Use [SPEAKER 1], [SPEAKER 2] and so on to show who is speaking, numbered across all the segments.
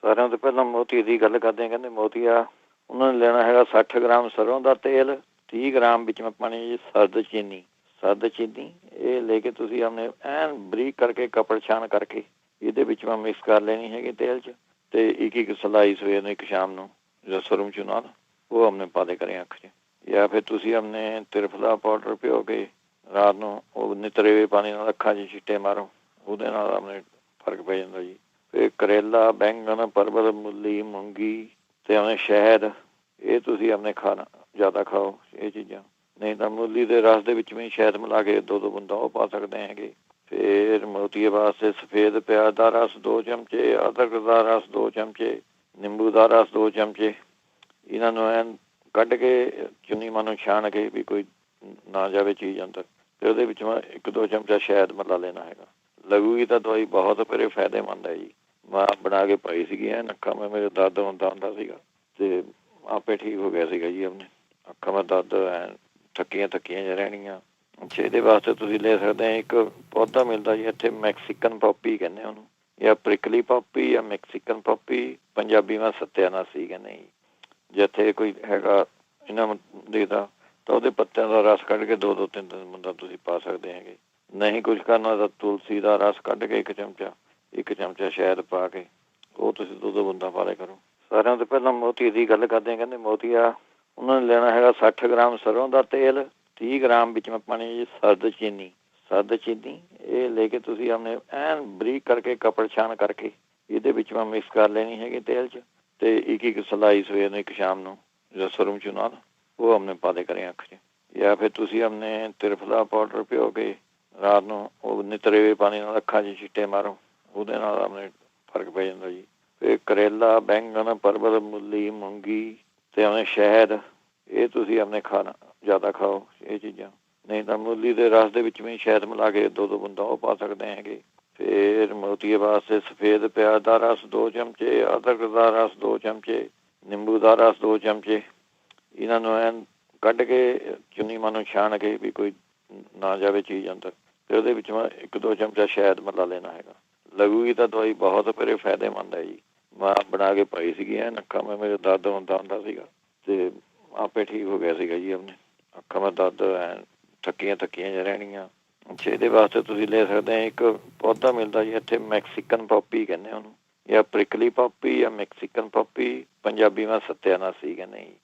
[SPEAKER 1] ਸਾਰਿਆਂ ਤੋਂ ਪਹਿਲਾਂ ਮੋਤੀ ਦੀ ਗੱਲ ਕਰਦੇ ਹਾਂ। ਕਹਿੰਦੇ ਮੋਤੀਆ ਉਹਨਾਂ ਨੇ ਲੈਣਾ ਹੈਗਾ 60 ਗ੍ਰਾਮ ਸਰੋਂ ਦਾ ਤੇਲ, 30 ਗ੍ਰਾਮ ਵਿੱਚ ਮੈਂ ਪਾਣੀ ਜੀ ਸਰਦ ਚੀਨੀ ਇਹ ਲੈ ਕੇ ਤੁਸੀਂ ਆਪਣੇ ਐਨ ਬਰੀਕ ਕਰਕੇ ਕਪੜ ਛਾਣ ਕਰਕੇ ਇਹਦੇ ਵਿੱਚ ਮੈਂ ਮਿਕਸ ਕਰ ਲੈਣੀ ਹੈਗੀ ਤੇਲ 'ਚ, ਤੇ ਇੱਕ ਸਲਾਈ ਸਵੇਰ ਨੂੰ ਇੱਕ ਸ਼ਾਮ ਨੂੰ ਜਾਂ ਸਰੋਂ ਚ ਨਾਲ ਉਹ ਆਪਣੇ ਪਾ ਦੇ ਕਰੇ ਅੱਖ 'ਚ, ਜਾਂ ਫਿਰ ਤੁਸੀਂ ਆਪਣੇ ਤਿਰਫਲਾ ਪਾਊਡਰ ਭਿਓ ਕੇ ਰਾਤ ਨੂੰ ਉਹ ਨਿਤਰੇ ਹੋਏ ਪਾਣੀ ਨਾਲ ਅੱਖਾਂ 'ਚ ਛਿੱਟੇ ਮਾਰੋ, ਉਹਦੇ ਨਾਲ ਆਪਣੇ ਫਰਕ ਪੈ ਜਾਂਦਾ ਜੀ। ਫਿਰ ਕਰੇਲਾ, ਬੈਂਗਣ, ਪਰਵਲ, ਮੂਲੀ, ਮੂੰਗੀ ਤੇ ਆਪਣੇ ਸ਼ਹਿਦ ਇਹ ਤੁਸੀਂ ਆਪਣੇ ਖਾਣਾ ਜ਼ਿਆਦਾ ਖਾਓ ਇਹ ਚੀਜ਼ਾਂ, ਨਹੀਂ ਤਾਂ ਮੂਲੀ ਦੇ ਰਸ ਦੇ ਵਿੱਚ ਵੀ ਸ਼ਹਿਦ ਮਿਲਾ ਕੇ 2 ਬੂੰਦਾਂ ਉਹ ਪਾ ਸਕਦੇ ਹੈਗੇ। ਫਿਰ ਮੋਤੀਏ ਵਾਸਤੇ ਸਫੇਦ ਪਿਆਜ਼ ਦਾ ਰਸ 2 ਚਮਚੇ, ਅਦਰਕ ਦਾ ਰਸ 2 ਚਮਚੇ, ਨਿੰਬੂ ਦਾ ਰਸ 2 ਚਮਚੇ, ਇਹਨਾਂ ਨੂੰ ਐਨ ਕੱਢ ਕੇ ਚੁੰਨੀ ਮਾਨੂੰ ਛਾਣ ਕੇ ਵੀ ਕੋਈ ਨਾ ਜਾਵੇ ਚੀਜ਼ ਅੰਦਰ, ਤੇ ਉਹਦੇ ਵਿੱਚ ਮੈਂ 1-2 ਚਮਚਾ ਸ਼ਹਿਦ ਮਿਲਾ ਲੈਣਾ ਹੈਗਾ। ਲੱਗੂਗੀ ਤਾਂ ਦਵਾਈ ਬਹੁਤ ਫਿਰ ਫਾਇਦੇਮੰਦ ਹੈ ਜੀ। ਮੈਂ ਬਣਾ ਕੇ ਪਾਈ ਸੀਗੀ ਐਨ ਅੱਖਾਂ ਮੈਂ, ਮੇਰੇ ਦਰਦ ਹੁੰਦਾ ਸੀਗਾ ਤੇ ਆਪੇ ਠੀਕ ਹੋ ਗਿਆ ਸੀਗਾ ਜੀ। ਆਪਣੇ ਅੱਖਾਂ ਦਾ ਦਰਦ ਐਨ ਥੱਕੀਆਂ ਜਿਹਾ ਰਹਿਣੀਆਂ। ਅੱਛਾ, ਇਹਦੇ ਵਾਸਤੇ ਤੁਸੀਂ ਲੈ ਸਕਦੇ ਆ ਇੱਕ ਪੌਦਾ ਮਿਲਦਾ ਜੀ ਇੱਥੇ, ਮੈਕਸੀਕਨ ਪੋਪੀ ਕਹਿੰਦੇ ਉਹਨੂੰ, ਜਾਂ ਪ੍ਰਿਕਲੀ ਪੋਪੀ ਜਾਂ ਮੈਕਸੀਕਨ ਪੋਪੀ, ਪੰਜਾਬੀ ਮੈਂ ਸੱਤਿਆਨਾਸੀ ਕਹਿੰਦੇ ਜੀ। ਜਿੱਥੇ ਕੋਈ ਹੈਗਾ ਇਹਨਾਂ ਦੇਖਦਾ ਤਾਂ ਉਹਦੇ ਪੱਤਿਆਂ ਦਾ ਰਸ ਕੱਢ ਕੇ 2-2, 3-3 ਬੂੰਦਾਂ ਤੁਸੀਂ ਪਾ ਸਕਦੇ ਹੈਗੇ। ਨਹੀਂ ਕੁਝ ਕਰਨਾ ਤਾਂ ਤੁਲਸੀ ਦਾ ਰਸ ਕੱਢ ਕੇ 1 ਚਮਚਾ ਸ਼ਹਿਦ ਪਾ ਕੇ ਉਹ ਤੁਸੀਂ 2-2 ਬੂੰਦਾਂ ਪਾ ਲਿਆ ਕਰੋ। ਸਾਰਿਆਂ ਤੋਂ ਪਹਿਲਾਂ ਮੋਤੀ ਦੀ ਗੱਲ ਕਰਦੇ ਹਾਂ। ਕਹਿੰਦੇ ਮੋਤੀਆ ਉਹਨਾਂ ਨੇ ਲੈਣਾ ਹੈਗਾ 60 ਗ੍ਰਾਮ ਸਰੋਂ ਦਾ ਤੇਲ, 30 ਗ੍ਰਾਮ ਵਿੱਚ ਮੈਂ ਪਾਣੀ ਜੀ ਸਰਦ ਚੀਨੀ ਇਹ ਲੈ ਕੇ ਤੁਸੀਂ ਆਪਣੇ ਐਨ ਬਰੀਕ ਕਰਕੇ ਕਪੜ ਛਾਣ ਕਰਕੇ ਇਹਦੇ ਵਿੱਚ ਮੈਂ ਮਿਕਸ ਕਰ ਲੈਣੀ ਹੈਗੀ ਤੇਲ 'ਚ, ਤੇ ਇੱਕ ਸਲਾਈ ਸਵੇਰ ਨੂੰ ਇੱਕ ਸ਼ਾਮ ਨੂੰ ਜਾਂ ਸਰੋਂ ਚ ਨਾਲ ਉਹ ਆਪਣੇ ਪਾ ਦੇ ਕਰੇ ਅੱਖ 'ਚ, ਜਾਂ ਫਿਰ ਤੁਸੀਂ ਆਪਣੇ ਤਿਰਫਲਾ ਪਾਊਡਰ ਭਿਓ ਕੇ ਰਾਤ ਨੂੰ ਉਹ ਨਿਤਰੇ ਹੋਏ ਪਾਣੀ ਨਾਲ ਅੱਖਾਂ 'ਚ ਛਿੱਟੇ ਮਾਰੋ, ਉਹਦੇ ਨਾਲ ਆਪਣੇ ਫਰਕ ਪੈ ਜਾਂਦਾ ਜੀ। ਫਿਰ ਕਰੇਲਾ, ਬੈਂਗਣ, ਪਰਵਲ, ਮੂਲੀ, ਮੂੰਗੀ ਤੇ ਆਪਣੇ ਸ਼ਹਿਦ ਇਹ ਤੁਸੀਂ ਆਪਣੇ ਖਾਣਾ ਜ਼ਿਆਦਾ ਖਾਓ ਇਹ ਚੀਜ਼ਾਂ, ਨਹੀਂ ਤਾਂ ਮੂਲੀ ਦੇ ਰਸ ਦੇ ਵਿੱਚ ਵੀ ਸ਼ਹਿਦ ਮਿਲਾ ਕੇ 2-2 ਬੂੰਦਾਂ ਉਹ ਪਾ ਸਕਦੇ ਹੈਗੇ। ਫਿਰ ਮੋਤੀਏ ਵਾਸਤੇ ਸਫੇਦ ਪਿਆਜ਼ ਦਾ ਰਸ 2 ਚਮਚੇ, ਅਦਰਕ ਦਾ ਰਸ 2 ਚਮਚੇ, ਨਿੰਬੂ ਦਾ ਰਸ 2 ਚਮਚੇ, ਇਹਨਾਂ ਨੂੰ ਐਨ ਕੱਢ ਕੇ ਚੁੰਨੀ ਮਾਨੂੰ ਛਾਣ ਕੇ ਵੀ ਕੋਈ ਨਾ ਜਾਵੇ ਚੀਜ਼ ਅੰਦਰ, ਤੇ ਉਹਦੇ ਵਿੱਚ ਮੈਂ 1-2 ਚਮਚਾ ਸ਼ਹਿਦ ਮਿਲਾ ਲੈਣਾ ਹੈਗਾ। ਲੱਗੂਗੀ ਤਾਂ ਦਵਾਈ ਬਹੁਤ ਫਿਰ ਫਾਇਦੇਮੰਦ ਹੈ ਜੀ। ਮੈਂ ਬਣਾ ਕੇ ਪਾਈ ਸੀਗੀ ਐਨ ਅੱਖਾਂ ਮੈਂ, ਮੇਰੇ ਦਰਦ ਹੁੰਦਾ ਸੀਗਾ ਤੇ ਆਪੇ ਠੀਕ ਹੋ ਗਿਆ ਸੀਗਾ ਜੀ। ਆਪਣੇ ਅੱਖਾਂ ਦਾ ਦਰਦ ਐਨ ਥੱਕੀਆਂ ਜਿਹਾ ਰਹਿਣੀਆਂ। ਅੱਛਾ, ਇਹਦੇ ਵਾਸਤੇ ਤੁਸੀਂ ਲੈ ਸਕਦੇ ਆ ਇੱਕ ਪੌਦਾ ਮਿਲਦਾ ਜੀ ਇੱਥੇ, ਮੈਕਸੀਕਨ ਪੋਪੀ ਕਹਿੰਦੇ ਉਹਨੂੰ, ਜਾਂ ਪ੍ਰਿਕਲੀ ਪੋਪੀ ਜਾਂ ਮੈਕਸੀਕਨ ਪੋਪੀ, ਪੰਜਾਬੀ ਮੈਂ ਸੱਤਿਆਨਾਸੀ ਕਹਿੰਦੇ ਜੀ।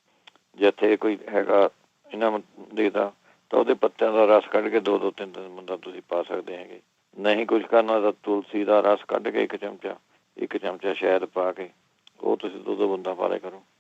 [SPEAKER 1] ਜਿੱਥੇ ਕੋਈ ਹੈਗਾ ਇਹਨਾਂ ਦੇਖਦਾ ਤਾਂ ਉਹਦੇ ਪੱਤਿਆਂ ਦਾ ਰਸ ਕੱਢ ਕੇ 2-2, 3-3 ਬੂੰਦਾਂ ਤੁਸੀਂ ਪਾ ਸਕਦੇ ਹੈਗੇ। ਨਹੀਂ ਕੁਝ ਕਰਨਾ ਤਾਂ ਤੁਲਸੀ ਦਾ ਰਸ ਕੱਢ ਕੇ 1 ਚਮਚਾ ਸ਼ਹਿਦ ਪਾ ਕੇ ਉਹ ਤੁਸੀਂ 2-2 ਬੂੰਦਾਂ ਪਾ ਲਿਆ ਕਰੋ।